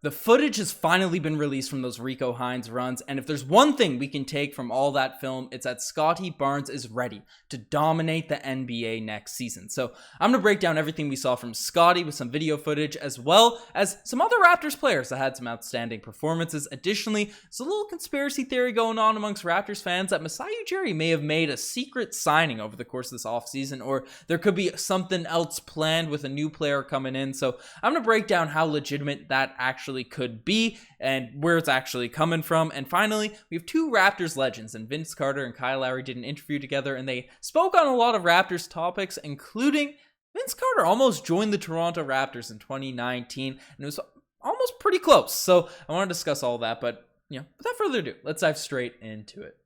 The footage has finally been released from those Rico Hines runs, and if there's one thing we can take from all that film, it's that Scottie Barnes is ready to dominate the NBA next season. So I'm going to break down everything we saw from Scottie with some video footage, as well as some other Raptors players that had some outstanding performances. Additionally, there's a little conspiracy theory going on amongst Raptors fans that Masai Ujiri may have made a secret signing over the course of this offseason, or there could be something else planned with a new player coming in. So I'm going to break down how legitimate that actually could be and where it's actually coming from. And finally, we have two Raptors legends, and Vince Carter and Kyle Lowry did an interview together, and they spoke on a lot of Raptors topics, including Vince Carter almost joined the Toronto Raptors in 2019, and it was almost pretty close. So I want to discuss all that, but without further ado, let's dive straight into it.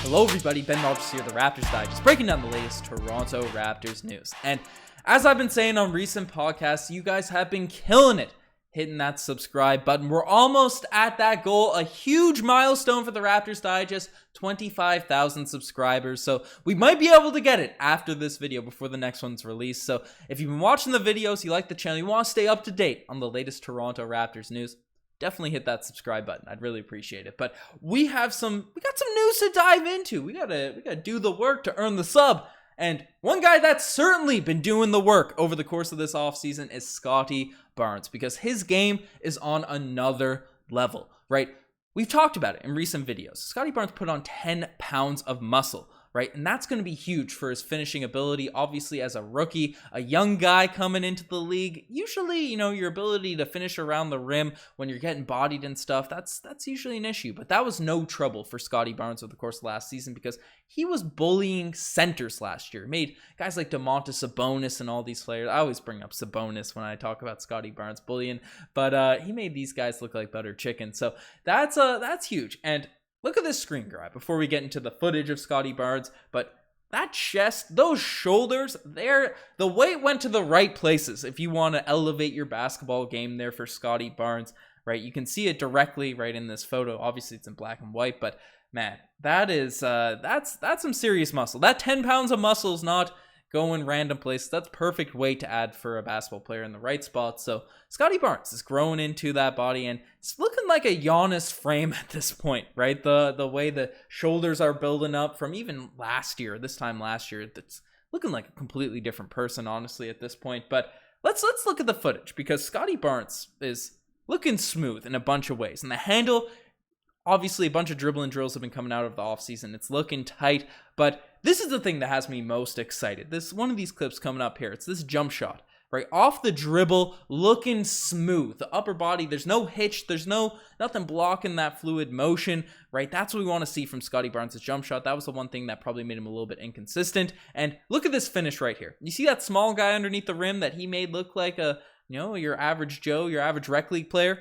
Hello everybody, Ben Rogers here, the Raptors Digest, breaking down the latest Toronto Raptors news. And as I've been saying on recent podcasts, you guys have been killing it hitting that subscribe button. We're almost at that goal, a huge milestone for the Raptors Digest, 25,000 subscribers. So we might be able to get it after this video before the next one's released. So if you've been watching the videos, you like the channel, you want to stay up to date on the latest Toronto Raptors news, definitely hit that subscribe button. I'd really appreciate it. But we got some news to dive into. We gotta do the work to earn the sub. And one guy that's certainly been doing the work over the course of this offseason is Scottie Barnes, because his game is on another level, right? We've talked about it in recent videos. Scottie Barnes put on 10 pounds of muscle, right? And that's going to be huge for his finishing ability. Obviously, as a rookie, a young guy coming into the league, usually, your ability to finish around the rim when you're getting bodied and stuff, that's usually an issue. But that was no trouble for Scottie Barnes over the course of last season, because he was bullying centers last year. Made guys like Domantas Sabonis and all these players. I always bring up Sabonis when I talk about Scottie Barnes bullying, but he made these guys look like butter chicken. So that's huge. And look at this screen grab before we get into the footage of Scottie Barnes, but that chest, those shoulders, the weight went to the right places if you want to elevate your basketball game there for Scottie Barnes, right? You can see it directly right in this photo. Obviously, it's in black and white, but man, that's some serious muscle. That 10 pounds of muscle is not going random places. That's perfect weight to add for a basketball player in the right spot. So Scottie Barnes is growing into that body, and it's looking like a Giannis frame at this point, right? The way the shoulders are building up from even this time last year, it's looking like a completely different person, honestly, at this point. But let's look at the footage, because Scottie Barnes is looking smooth in a bunch of ways. And the handle, obviously, a bunch of dribbling drills have been coming out of the offseason. It's looking tight, but this is the thing that has me most excited. This one of these clips coming up here. It's this jump shot, right? Off the dribble, looking smooth. The upper body, there's no hitch. There's nothing blocking that fluid motion, right? That's what we want to see from Scottie Barnes' jump shot. That was the one thing that probably made him a little bit inconsistent. And look at this finish right here. You see that small guy underneath the rim that he made look like your average Joe, your average rec league player?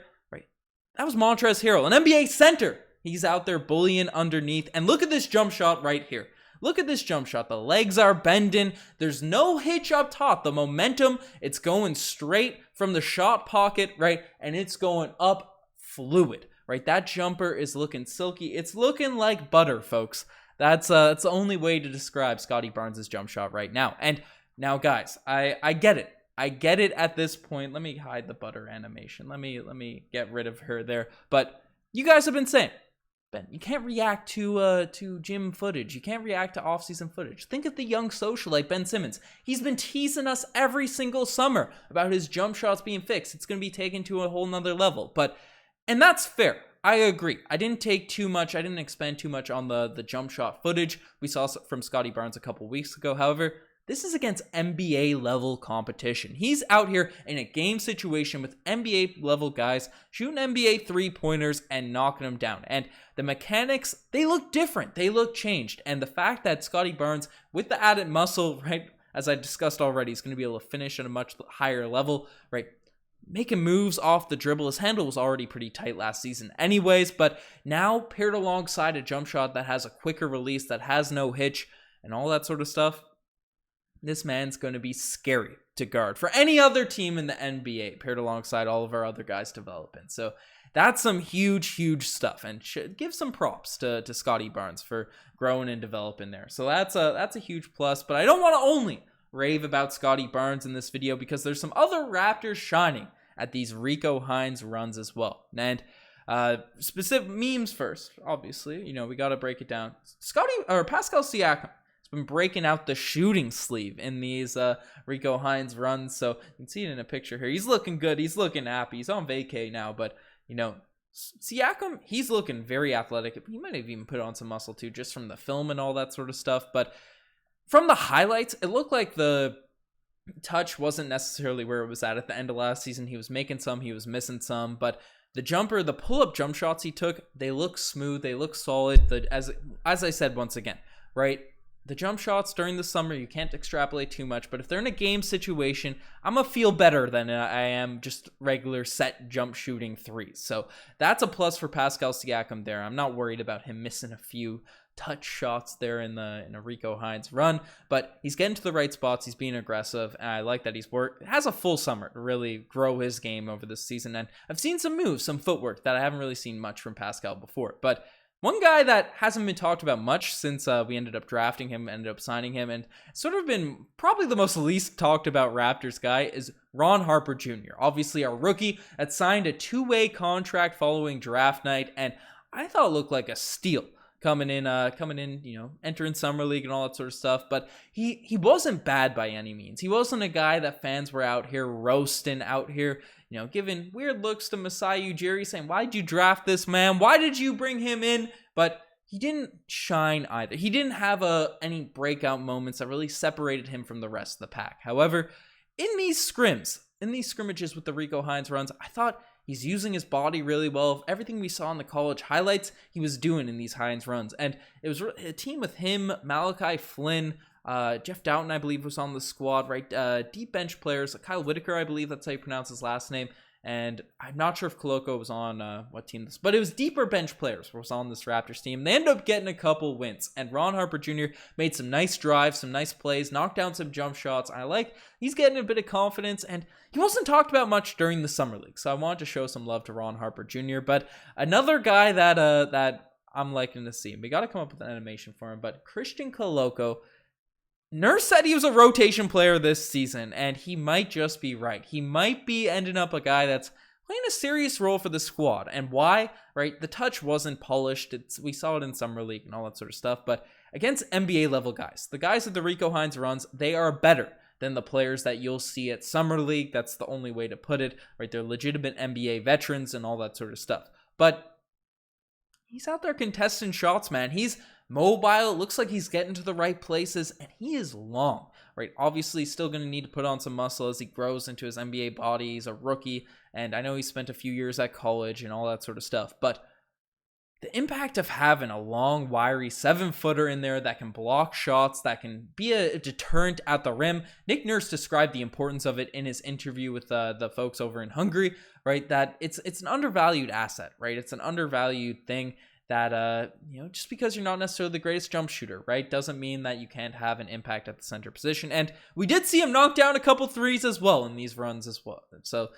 That was Montrezl Harrell, an NBA center. He's out there bullying underneath. And look at this jump shot right here. Look at this jump shot. The legs are bending. There's no hitch up top. The momentum, it's going straight from the shot pocket, right? And it's going up fluid, right? That jumper is looking silky. It's looking like butter, folks. That's the only way to describe Scottie Barnes' jump shot right now. And now, guys, I get it. I get it at this point. Let me hide the butter animation. Let me get rid of her there. But you guys have been saying, Ben, you can't react to gym footage. You can't react to off-season footage. Think of the young socialite, Ben Simmons. He's been teasing us every single summer about his jump shots being fixed. It's going to be taken to a whole nother level. And that's fair. I agree. I didn't expand too much on the jump shot footage we saw from Scottie Barnes a couple weeks ago. However, this is against NBA level competition. He's out here in a game situation with NBA level guys shooting NBA 3-pointers and knocking them down. And the mechanics, they look different. They look changed. And the fact that Scottie Barnes, with the added muscle, right, as I discussed already, is going to be able to finish at a much higher level, right? Making moves off the dribble. His handle was already pretty tight last season anyways, but now paired alongside a jump shot that has a quicker release, that has no hitch, and all that sort of stuff, this man's going to be scary to guard for any other team in the NBA, paired alongside all of our other guys developing. So that's some huge stuff, and should give some props to Scottie Barnes for growing and developing there. So that's a huge plus, but I don't want to only rave about Scottie Barnes in this video because there's some other Raptors shining at these Rico Hines runs as well. And specific memes first, obviously, we got to break it down. Pascal Siakam has been breaking out the shooting sleeve in these Rico Hines runs. So you can see it in a picture here. He's looking good. He's looking happy. He's on vacay now, but Siakam, he's looking very athletic. He might have even put on some muscle too, just from the film and all that sort of stuff. But from the highlights, it looked like the touch wasn't necessarily where it was at the end of last season. He was making some, he was missing some, but the pull-up jump shots he took, they look smooth, they look solid. As I said once again, right? The jump shots during the summer, you can't extrapolate too much, but if they're in a game situation, I'm going to feel better than I am just regular set jump shooting threes. So that's a plus for Pascal Siakam there. I'm not worried about him missing a few touch shots there in a Rico Hines run, but he's getting to the right spots. He's being aggressive, and I like that he's has a full summer to really grow his game over this season. And I've seen some moves, some footwork that I haven't really seen much from Pascal before, but one guy that hasn't been talked about much since we ended up drafting him, ended up signing him, and sort of been probably the most least talked about Raptors guy is Ron Harper Jr. Obviously, our rookie that signed a 2-way contract following draft night, and I thought it looked like a steal coming in, entering summer league and all that sort of stuff. But he wasn't bad by any means. He wasn't a guy that fans were out here roasting, out here, giving weird looks to Masai Ujiri, saying, "Why'd you draft this man? Why did you bring him in?" But he didn't shine either. He didn't have any breakout moments that really separated him from the rest of the pack. However, in these scrimmages with the Rico Hines runs, I thought he's using his body really well. Everything we saw in the college highlights, he was doing in these Hines runs. And it was a team with him, Malachi Flynn, Jeff Doughton, I believe, was on the squad, right? Deep bench players. Kyle Whitaker, I believe that's how you pronounce his last name. And I'm not sure if Koloko was on what team this, but it was deeper bench players was on this Raptors team. They ended up getting a couple wins, and Ron Harper Jr. made some nice drives, some nice plays, knocked down some jump shots. He's getting a bit of confidence, and he wasn't talked about much during the summer league, so I wanted to show some love to Ron Harper Jr. But another guy that I'm liking to see, we got to come up with an animation for him, but Christian Koloko. Nurse said he was a rotation player this season, and he might just be right. He might be ending up a guy that's playing a serious role for the squad. And why? Right? The touch wasn't polished. We saw it in summer league and all that sort of stuff. But against NBA level guys, the guys that the Rico Hines runs, they are better than the players that you'll see at summer league. That's the only way to put it. Right? They're legitimate NBA veterans and all that sort of stuff. But he's out there contesting shots, man. He's mobile. It looks like he's getting to the right places, and he is long, right? Obviously, still going to need to put on some muscle as he grows into his NBA body. He's a rookie, and I know he spent a few years at college and all that sort of stuff, but the impact of having a long, wiry 7-footer in there that can block shots, that can be a deterrent at the rim. Nick Nurse described the importance of it in his interview with the folks over in Hungary, right? That it's an undervalued asset, right? It's an undervalued thing that, just because you're not necessarily the greatest jump shooter, right, doesn't mean that you can't have an impact at the center position. And we did see him knock down a couple threes as well in these runs as well. So,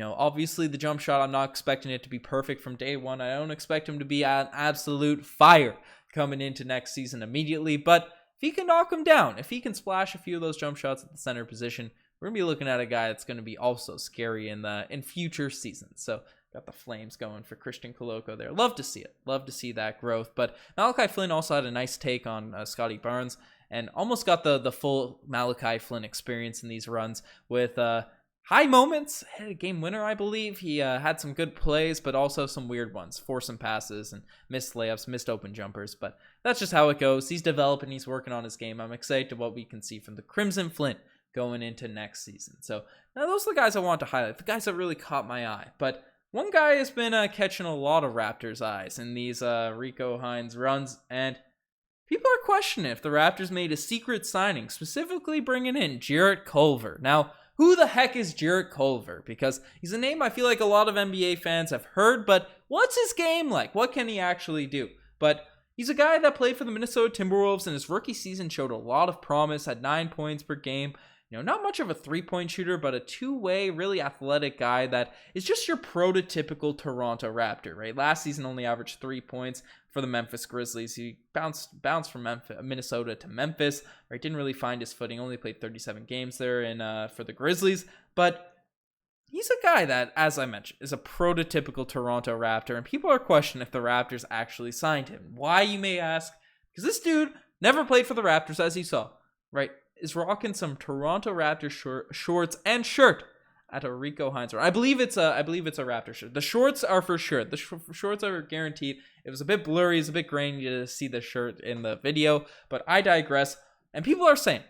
obviously the jump shot, I'm not expecting it to be perfect from day one. I don't expect him to be an absolute fire coming into next season immediately. But if he can knock him down, if he can splash a few of those jump shots at the center position, we're going to be looking at a guy that's going to be also scary in future seasons. So got the flames going for Christian Koloko there. Love to see it. Love to see that growth. But Malachi Flynn also had a nice take on Scottie Barnes and almost got the full Malachi Flynn experience in these runs with high moments. Had a game winner, I believe. He had some good plays, but also some weird ones. Forcing passes and missed layups, missed open jumpers. But that's just how it goes. He's developing. He's working on his game. I'm excited to what we can see from the Crimson Flint going into next season. So now those are the guys I want to highlight. The guys that really caught my eye. But one guy has been catching a lot of Raptors' eyes in these Rico Hines runs, and people are questioning if the Raptors made a secret signing, specifically bringing in Jarrett Culver. Now, who the heck is Jarrett Culver? Because he's a name I feel like a lot of NBA fans have heard, but what's his game like? What can he actually do? But he's a guy that played for the Minnesota Timberwolves, and his rookie season showed a lot of promise, had 9 points per game, not much of a three-point shooter, but a two-way, really athletic guy that is just your prototypical Toronto Raptor, right? Last season only averaged 3 points for the Memphis Grizzlies. He bounced from Minnesota to Memphis, right? Didn't really find his footing, only played 37 games there for the Grizzlies, but he's a guy that, as I mentioned, is a prototypical Toronto Raptor, and people are questioning if the Raptors actually signed him. Why, you may ask? Because this dude never played for the Raptors, as you saw, right? Is rocking some Toronto Raptors shorts and shirt at a Rico Hines. I believe it's a Raptor shirt. The shorts are for sure. The shorts are guaranteed. It was a bit blurry, it's a bit grainy to see the shirt in the video, but I digress. And people are saying,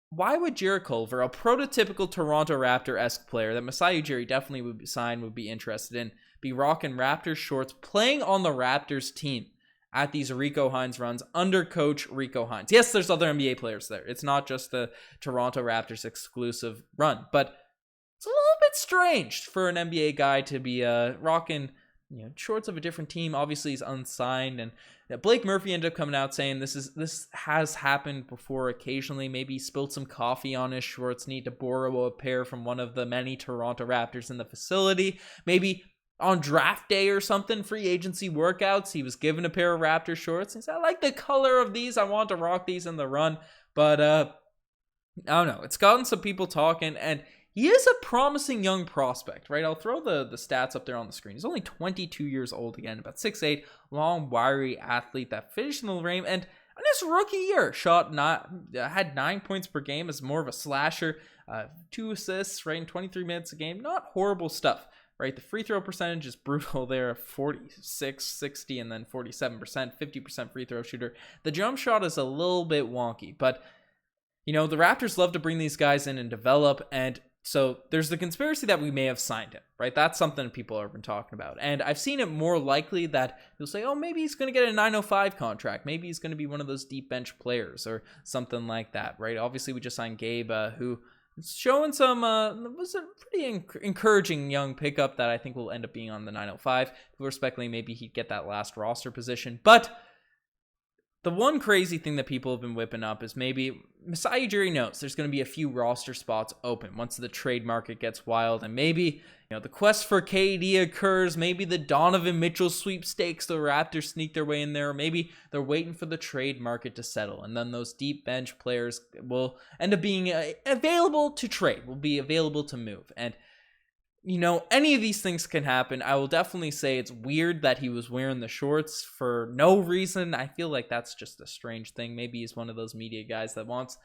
why would Jarrett Culver, a prototypical Toronto Raptor-esque player that Masai Ujiri definitely would be interested in, be rocking Raptors shorts, playing on the Raptors team at these Rico Hines runs under coach Rico Hines? Yes, there's other NBA players there. It's not just the Toronto Raptors exclusive run, but it's a little bit strange for an NBA guy to be rocking shorts of a different team. Obviously, he's unsigned, and Blake Murphy ended up coming out saying this has happened before occasionally. Maybe he spilled some coffee on his shorts, need to borrow a pair from one of the many Toronto Raptors in the facility. Maybe on draft day or something, free agency workouts, he was given a pair of Raptor shorts. He said, I like the color of these. I want to rock these in the run. But I don't know. It's gotten some people talking, and he is a promising young prospect, right? I'll throw the stats up there on the screen. He's only 22 years old again, about 6'8", long, wiry athlete that finished in the rim, and in his rookie year, had 9 points per game as more of a slasher, 2 assists, right, in 23 minutes a game. Not horrible stuff, right? The free throw percentage is brutal there, 46, 60, and then 47%, 50% free throw shooter. The jump shot is a little bit wonky, but the Raptors love to bring these guys in and develop, and so there's the conspiracy that we may have signed him, right? That's something people have been talking about. And I've seen it more likely that you'll say, oh, maybe he's going to get a 905 contract. Maybe he's going to be one of those deep bench players or something like that, right? Obviously, we just signed Gabe, who is showing some, was a pretty encouraging young pickup that I think will end up being on the 905. People are speculating maybe he'd get that last roster position. But the one crazy thing that people have been whipping up is maybe Masai Ujiri knows there's going to be a few roster spots open once the trade market gets wild, and maybe the quest for KD occurs, maybe the Donovan Mitchell sweepstakes, the Raptors sneak their way in there, or maybe they're waiting for the trade market to settle, and then those deep bench players will end up being available to trade, will be available to move. And any of these things can happen. I will definitely say it's weird that he was wearing the shorts for no reason. I feel like that's just a strange thing. Maybe he's one of those media guys that wants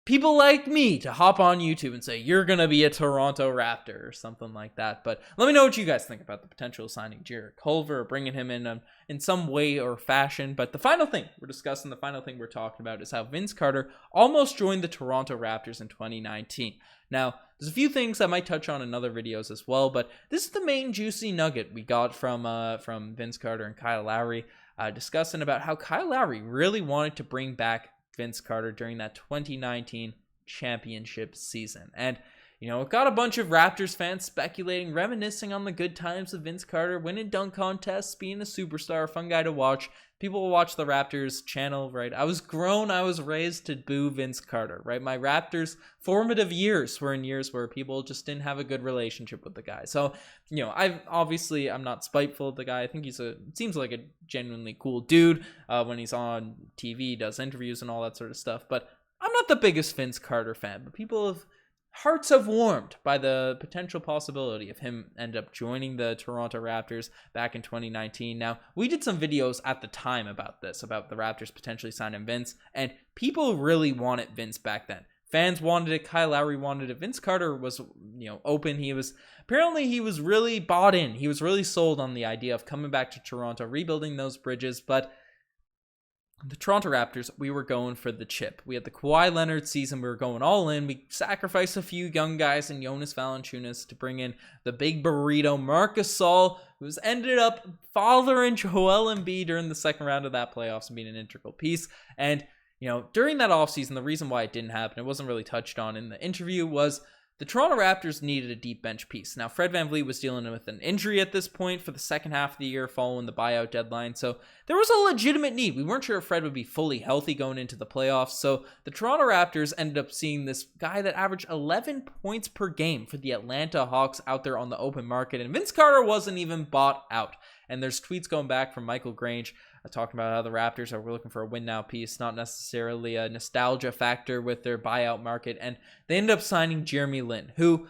people like me to hop on YouTube and say, you're going to be a Toronto Raptor or something like that. But let me know what you guys think about the potential of signing Jarrett Culver or bringing him in some way or fashion. But the final thing we're discussing, the final thing we're talking about is how Vince Carter almost joined the Toronto Raptors in 2019. Now, there's a few things I might touch on in other videos as well, but this is the main juicy nugget we got from Vince Carter and Kyle Lowry, discussing about how Kyle Lowry really wanted to bring back Vince Carter during that 2019 championship season. And it got a bunch of Raptors fans speculating, reminiscing on the good times of Vince Carter, winning dunk contests, being a superstar, fun guy to watch. People will watch the Raptors channel, right? I was raised to boo Vince Carter, right? My Raptors formative years were in years where people just didn't have a good relationship with the guy. So, I'm not spiteful of the guy. I think seems like a genuinely cool dude when he's on TV, does interviews and all that sort of stuff. But I'm not the biggest Vince Carter fan, but hearts have warmed by the potential possibility of him end up joining the Toronto Raptors back in 2019. Now, we did some videos at the time about the Raptors potentially signing Vince, and people really wanted Vince back then. Fans wanted it, Kyle Lowry wanted it. Vince Carter was, open. He was really bought in. He was really sold on the idea of coming back to Toronto, rebuilding those bridges, but the Toronto Raptors, we were going for the chip. We had the Kawhi Leonard season. We were going all in. We sacrificed a few young guys in Jonas Valanciunas to bring in the big burrito, Marc Gasol, who's ended up fathering Joel Embiid during the second round of that playoffs and being an integral piece. And, during that offseason, the reason why it didn't happen, it wasn't really touched on in the interview, was The Toronto Raptors needed a deep bench piece. Now, Fred VanVleet was dealing with an injury at this point for the second half of the year following the buyout deadline, so there was a legitimate need. We weren't sure if Fred would be fully healthy going into the playoffs, so the Toronto Raptors ended up seeing this guy that averaged 11 points per game for the Atlanta Hawks out there on the open market, and Vince Carter wasn't even bought out. And there's tweets going back from Michael Grange talking about how the Raptors are looking for a win now piece, not necessarily a nostalgia factor with their buyout market. And they ended up signing Jeremy Lin, who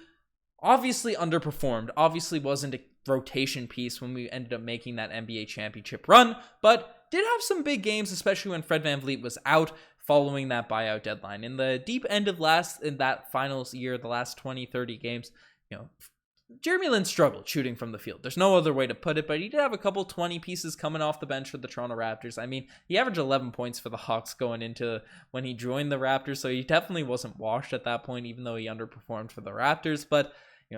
obviously underperformed, obviously wasn't a rotation piece when we ended up making that NBA championship run, but did have some big games, especially when Fred VanVleet was out following that buyout deadline. In the deep end of in that finals year, the last 20, 30 games, Jeremy Lin struggled shooting from the field. There's no other way to put it, but he did have a couple 20 pieces coming off the bench for the Toronto Raptors. I mean, he averaged 11 points for the Hawks going into when he joined the Raptors, so he definitely wasn't washed at that point, even though he underperformed for the Raptors. But,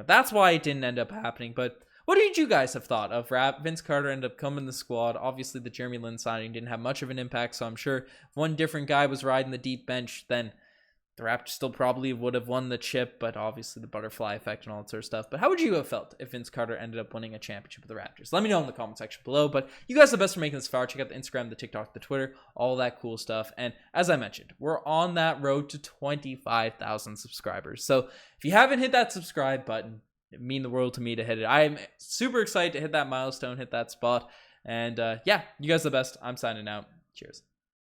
that's why it didn't end up happening. But what did you guys have thought of Vince Carter ended up coming in the squad? Obviously, the Jeremy Lin signing didn't have much of an impact, so I'm sure if one different guy was riding the deep bench, then the Raptors still probably would have won the chip, but obviously the butterfly effect and all that sort of stuff. But how would you have felt if Vince Carter ended up winning a championship with the Raptors? Let me know in the comment section below. But you guys are the best for making this far. Check out the Instagram, the TikTok, the Twitter, all that cool stuff. And as I mentioned, we're on that road to 25,000 subscribers. So if you haven't hit that subscribe button, it mean the world to me to hit it. I'm super excited to hit that milestone, hit that spot. And yeah, you guys are the best. I'm signing out. Cheers.